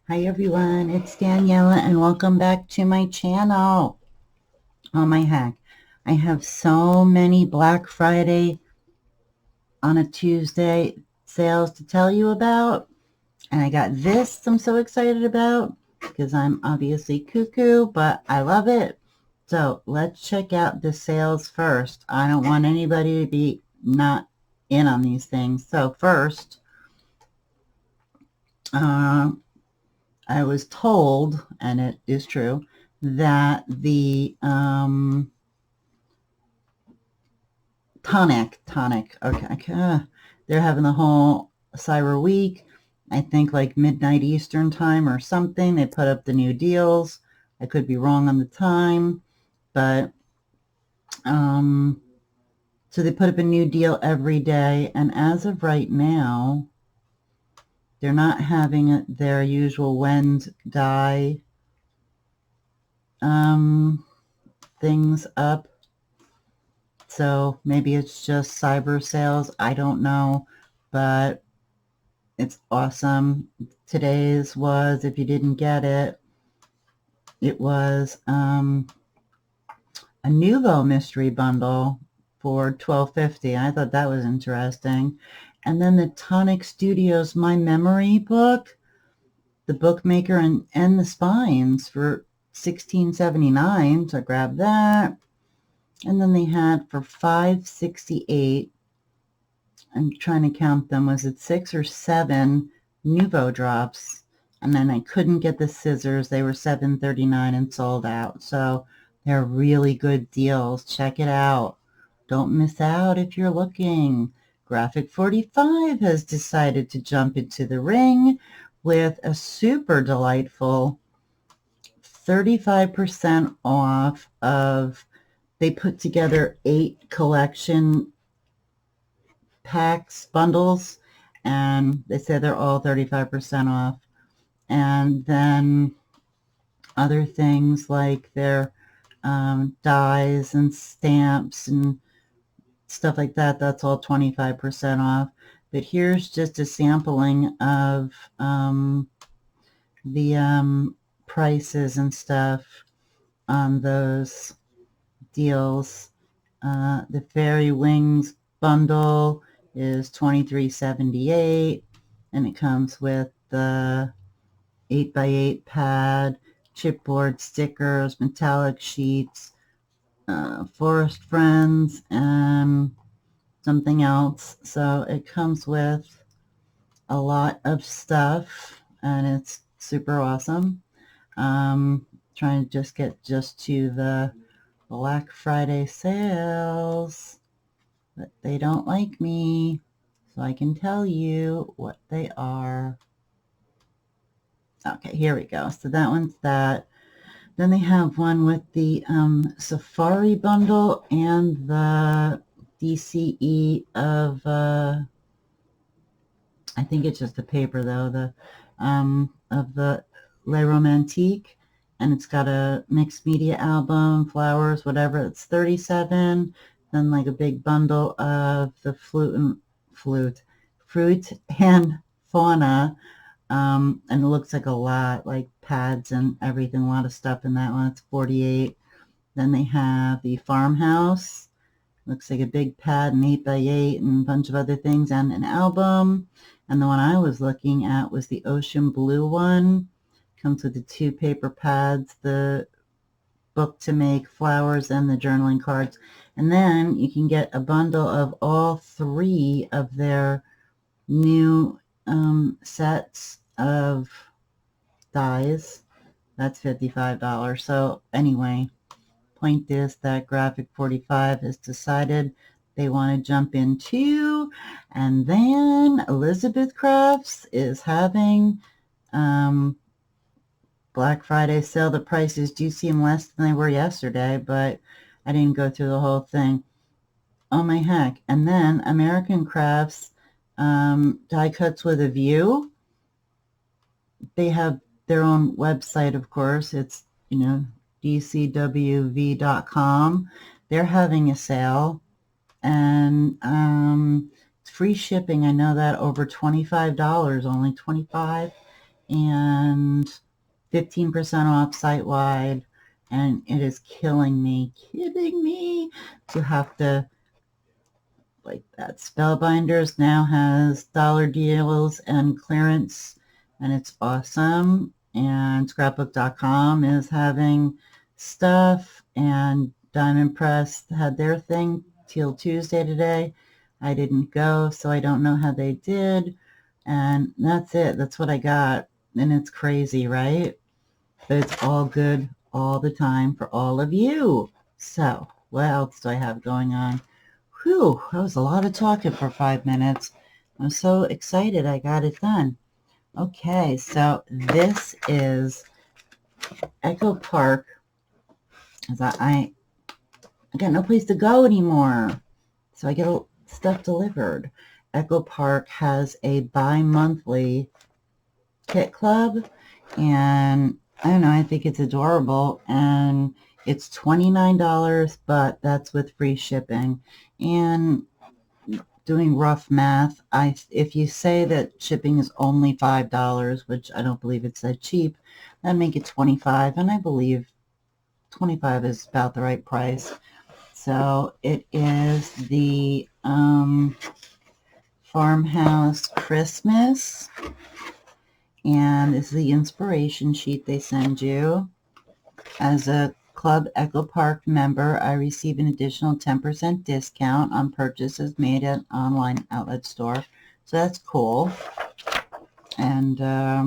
Hi everyone, it's Daniela and welcome back to my channel. Oh my heck, I have so many Black Friday on a Tuesday sales to tell you about. And I got this I'm so excited about because I'm obviously cuckoo, but I love it. So let's check out the sales first. I don't want anybody to be not in on these things. So first, I was told, and it is true, that the tonic, okay, they're having the whole Cyber Week, I think like midnight Eastern time or something. They put up the new deals. I could be wrong on the time, but so they put up a new deal every day, and as of right now, they're not having their usual Wend die things up. So maybe it's just cyber sales. I don't know, but it's awesome. Today's was, if you didn't get it, it was a Nuvo mystery bundle for $12.50. I thought that was interesting. And then the Tonic Studios My Memory book, the bookmaker and the spines for $16.79. So I grabbed that. And then they had for $5.68. I'm trying to count them. Was it 6 or 7 Nuvo drops? And then I couldn't get the scissors. They were $7.39 and sold out. So they're really good deals. Check it out. Don't miss out if you're looking. Graphic 45 has decided to jump into the ring with a super delightful 35% off of, they put together 8 collection packs, bundles, and they say they're all 35% off. And then other things like their dies and stamps and stuff like that, that's all 25% off. But here's just a sampling of the prices and stuff on those deals. The Fairy Wings bundle is $23.78, and it comes with the 8x8 pad, chipboard stickers, metallic sheets, Forest Friends, and something else. So it comes with a lot of stuff, and it's super awesome. Trying to just get to the Black Friday sales, but they don't like me, so I can tell you what they are. Okay, here we go. So that one's that. Then they have one with the Safari bundle and the DCE of, I think it's just the paper though, the of the Le Romantique, and it's got a mixed media album, flowers, whatever. It's 37. Then like a big bundle of the fruit and fauna, and it looks like a lot, like pads and everything, a lot of stuff in that one. It's 48. Then they have the farmhouse. Looks like a big pad, and 8x8 and a bunch of other things, and an album. And the one I was looking at was the ocean blue one. Comes with the 2 paper pads, the book to make, flowers, and the journaling cards. And then you can get a bundle of all 3 of their new sets of dies. That's $55. So anyway, point is that Graphic 45 has decided they want to jump in too. And then Elizabeth Crafts is having Black Friday sale. The prices do seem less than they were yesterday, but I didn't go through the whole thing. Oh my heck. And then American Crafts die cuts with a view. They have their own website, of course. It's, dcwv.com. They're having a sale, and it's free shipping. I know that, over $25, only $25. and 15% off site-wide, and it is killing me, kidding me, to have to, like that. Spellbinders now has dollar deals and clearance, and it's awesome. And scrapbook.com is having stuff, and Diamond Press had their thing till Tuesday today. I didn't go, so I don't know how they did. And that's it. That's what I got. And it's crazy, right? But it's all good all the time for all of you. So what else do I have going on? Whew, that was a lot of talking for 5 minutes. I'm so excited I got it done. Okay, so this is Echo Park. I got no place to go anymore, so I get stuff delivered. Echo Park has a bi-monthly kit club, and I don't know, I think it's adorable, and it's $29, but that's with free shipping. And doing rough math, if you say that shipping is only $5, which I don't believe it's that cheap, that'd make it $25, and I believe $25 is about the right price. So it is the Farmhouse Christmas, and this is the inspiration sheet they send you. As a Club Echo Park member, I receive an additional 10% discount on purchases made at an online outlet store. So that's cool. And I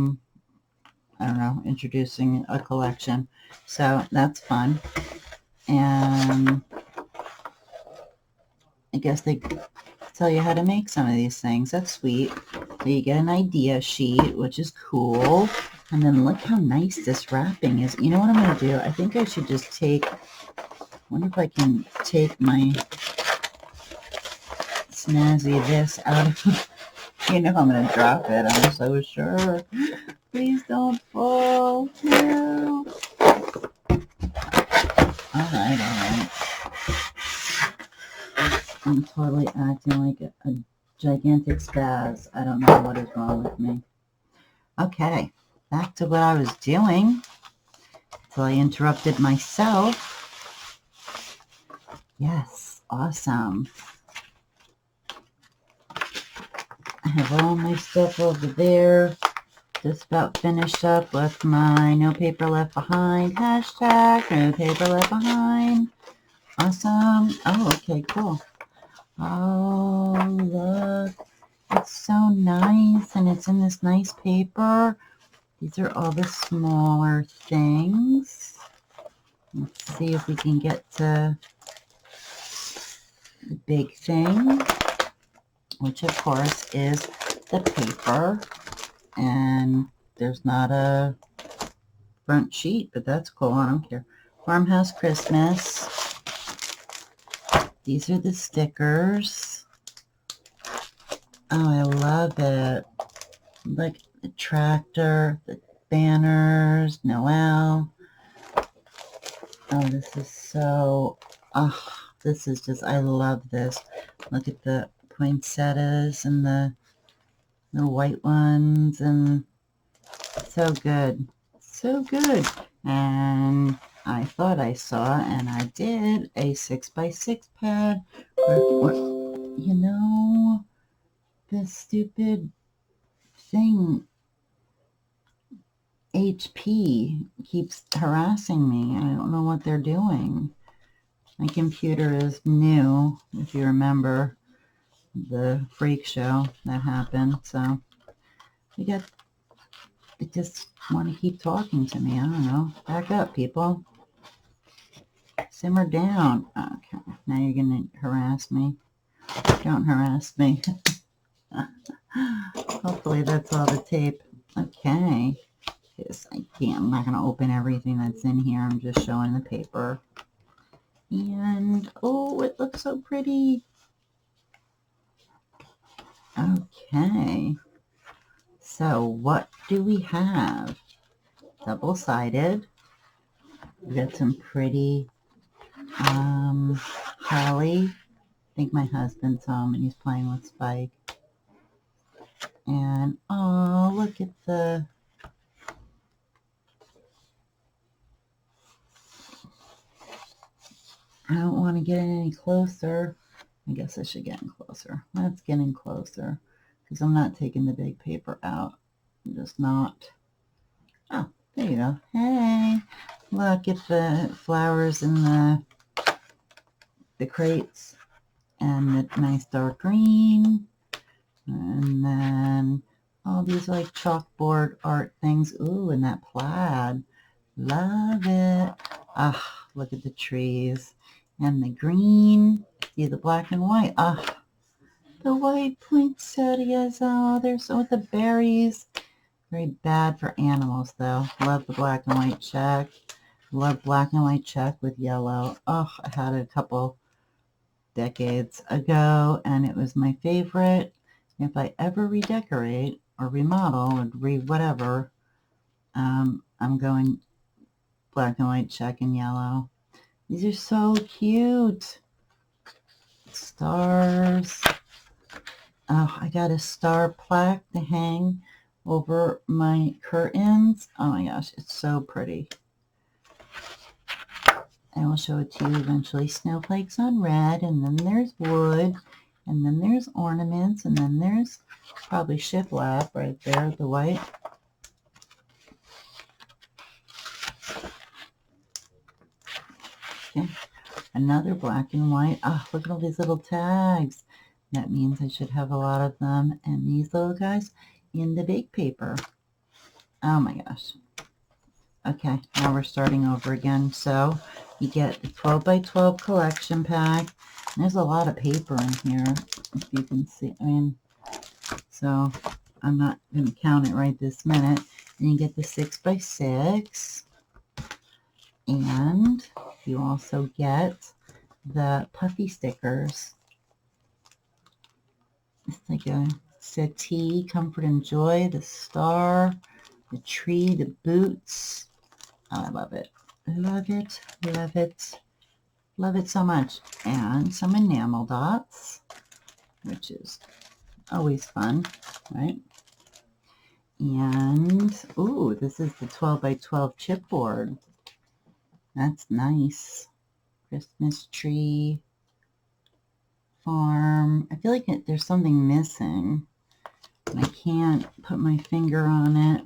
don't know, introducing a collection. So that's fun. And I guess they tell you how to make some of these things. That's sweet. So you get an idea sheet, which is cool. And then look how nice this wrapping is. You know what I'm going to do? I think I should just take, I wonder if I can take my snazzy this out of, you know I'm going to drop it. I'm so sure. Please don't fall. No. All right. I'm totally acting like a gigantic spaz. I don't know what is wrong with me. Okay, back to what I was doing until I interrupted myself. Yes, awesome. I have all my stuff over there. Just about finished up with my No Paper Left Behind hashtag. No Paper Left Behind. Awesome. Oh, okay, cool. Oh, look. It's so nice, and it's in this nice paper. These are all the smaller things. Let's see if we can get to the big thing, which of course is the paper. And there's not a front sheet, but that's cool. I don't care. Farmhouse Christmas. These are the stickers. Oh, I love it. Like the tractor, the banners, Noel. Oh, this is so, this is just, I love this. Look at the poinsettias and the white ones, and so good. So good. And I thought I saw, and I did, a 6x6 pad. You know, this stupid thing, HP, keeps harassing me. I don't know what they're doing. My computer is new, if you remember the freak show that happened. So they just want to keep talking to me. I don't know. Back up, people. Simmer down. Okay, now you're going to harass me. Don't harass me. Hopefully that's all the tape. Okay. Because I'm not going to open everything that's in here. I'm just showing the paper. And, oh, it looks so pretty. Okay. So what do we have? Double-sided. We got some pretty holly. I think my husband's home and he's playing with Spike. And, oh, look at the I don't want to get any closer. I guess I should get in closer. Let's get in closer because I'm not taking the big paper out. I'm just not. Oh, there you go. Hey, look at the flowers in the crates and the nice dark green. And then all these like chalkboard art things. Ooh, and that plaid. Love it. Ah, look at the trees. And the green. See the black and white. Ah, the white poinsettias. Oh, they're so with the berries. Very bad for animals, though. Love the black and white check. Love black and white check with yellow. Oh, I had it a couple decades ago, and it was my favorite. If I ever redecorate or remodel or whatever, I'm going black and white check and yellow. These are so cute. Stars. Oh, I got a star plaque to hang over my curtains. Oh my gosh, it's so pretty. I will show it to you eventually. Snowflakes on red, and then there's wood, and then there's ornaments, and then there's probably shiplap right there, the white. Okay, another black and white. Oh, look at all these little tags. That means I should have a lot of them. And these little guys in the big paper. Oh my gosh. Okay, now we're starting over again. So you get the 12 by 12 collection pack. There's a lot of paper in here, if you can see. I mean, so I'm not going to count it right this minute. And you get the 6 by 6. And you also get the puffy stickers. It's like a settee, comfort and joy, the star, the tree, the boots. Oh, I love it. Love it, love it, love it so much. And some enamel dots, which is always fun, right? And, ooh, this is the 12 by 12 chipboard. That's nice. Christmas tree, farm. I feel like there's something missing. I can't put my finger on it.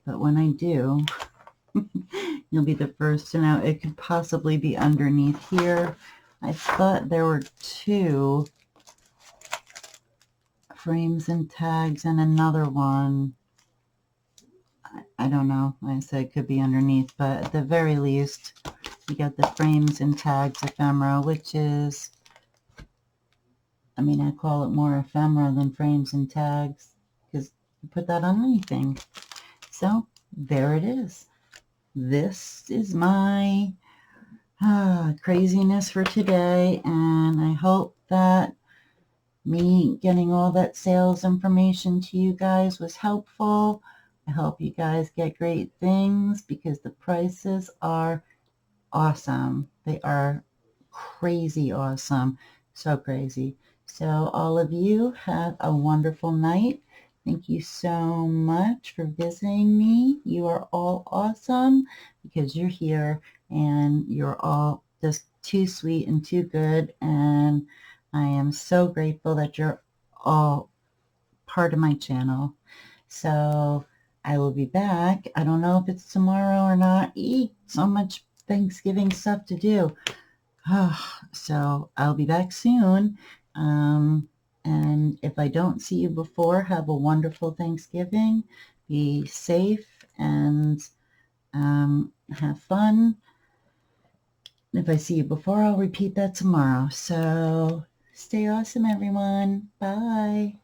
But when I do, you'll be the first to know. It could possibly be underneath here. I thought there were 2 frames and tags and another one. I don't know. Like I said, it could be underneath, but at the very least, you got the frames and tags ephemera, which is, I mean, I call it more ephemera than frames and tags because you put that on anything. So there it is. This is my craziness for today, and I hope that me getting all that sales information to you guys was helpful. I hope you guys get great things because the prices are awesome. They are crazy awesome. So crazy. So all of you have a wonderful night. Thank you so much for visiting me. You are all awesome because you're here and you're all just too sweet and too good. And I am so grateful that you're all part of my channel. So I will be back. I don't know if it's tomorrow or not. So much Thanksgiving stuff to do. So I'll be back soon. And if I don't see you before, have a wonderful Thanksgiving. Be safe and have fun. If I see you before, I'll repeat that tomorrow. So stay awesome, everyone. Bye.